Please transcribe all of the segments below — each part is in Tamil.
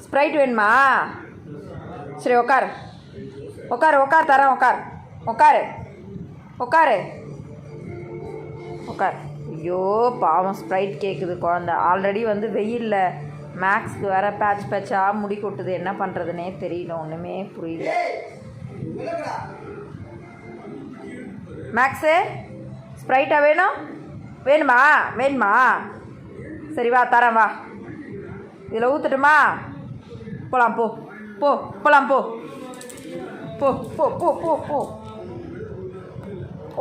ஸ்ப்ரைட் வேணுமா? சரி உட்கார் உட்கார் உட்கார் தரேன். உட்கார் உட்காரு உட்காரு உட்கார். ஐயோ பாவம் ஸ்ப்ரைட் கேட்குது குழந்த. ஆல்ரெடி வந்து வெயிலில் மேக்ஸ்க்கு வேறு பேட்ச் பேட்சாக முடி கொட்டுது. என்ன பண்ணுறதுனே தெரியல, ஒன்றுமே புரியல. மேக்ஸு ஸ்ப்ரைட்டாக வேணுமா? வேணுமா? சரி வா தரேன் வா. இதில் ஊற்றட்டுமா? போகலாம் போ போ போகலாம் போ போ போ போ போ போ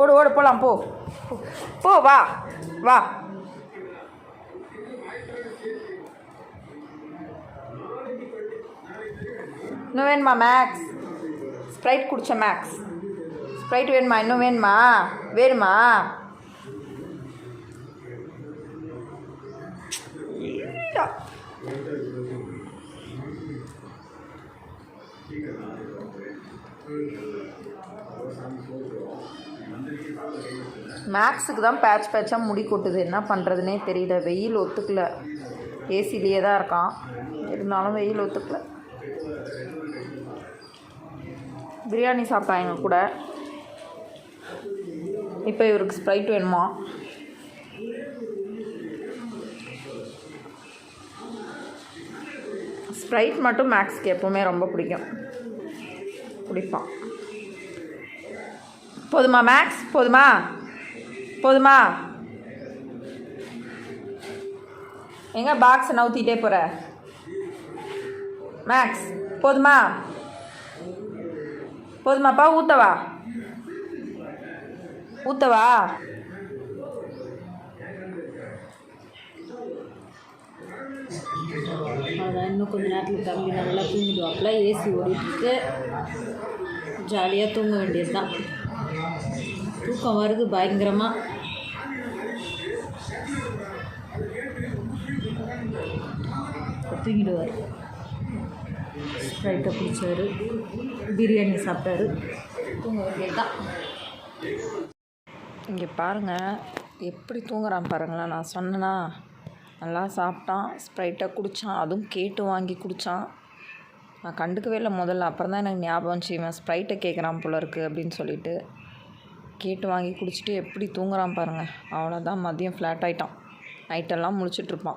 ஓடு ஓடு போகலாம் போ போ வா வா. இன்னும் வேணுமா மேக்ஸ்? ஸ்ப்ரைட் குடிச்ச மேக்ஸ். ஸ்ப்ரைட் வேணுமா? இன்னும் வேணுமா? வேணுமா? மேக்ஸுக்கு தான் பேட்ச் பேட்சாக முடி கொட்டுது. என்ன பண்ணுறதுனே தெரியல. வெயில் ஒத்துக்கல. ஏசிலேயே தான் இருக்கான், இருந்தாலும் வெயில் ஒத்துக்கல. பிரியாணி சாப்பிட்டான் எங்கள் கூட. இப்போ இவருக்கு ஸ்ப்ரைட் வேணுமா? ஸ்ப்ரைட் மட்டும் மேக்ஸ்க்கு எப்போவுமே ரொம்ப பிடிக்கும், குடிப்பான். போதுமா மேக்ஸ்? போதுமா? போதுமா? எங்கே பாக்ஸை நவுத்திட்டே போகிற மேக்ஸ்? போதுமா? போதுமாப்பா? ஊற்றவா? ஊற்றவா? அதான் இன்னும் கொஞ்சம் நேரத்தில் தம்பி நல்லா தூங்கிடுவாப்பில். ஏசி ஓடிட்டுருக்கு, ஜாலியாக தூங்க வேண்டியது தான். தூக்கம் வருது பயங்கரமாக. தூங்கிடுவார். ஸ்ப்ரைட்டை குடித்தாரு, பிரியாணி சாப்பிட்டாரு, தூங்க வேண்டியது தான். இங்கே பாருங்கள் எப்படி தூங்குறான் பாருங்களேன். நான் சொன்னேன்னா, நல்லா சாப்பிட்டான், ஸ்ப்ரைட்டை குடித்தான், அதுவும் கேட்டு வாங்கி குடித்தான். நான் கண்டுக்கவே இல்லை முதல்ல. அப்புறம் தான் எனக்கு ஞாபகம் வந்துச்சு, இவன் ஸ்ப்ரைட்டை கேட்குறான் போல இருக்குது அப்படின்னு சொல்லிட்டு கேட்டு வாங்கி குடிச்சிட்டு எப்படி தூங்குறான் பாருங்கள். அவ்வளோதான், மதியம் ஃப்ளாட் ஆகிட்டான். நைட்டெல்லாம் முழிச்சிட்ருப்பான்.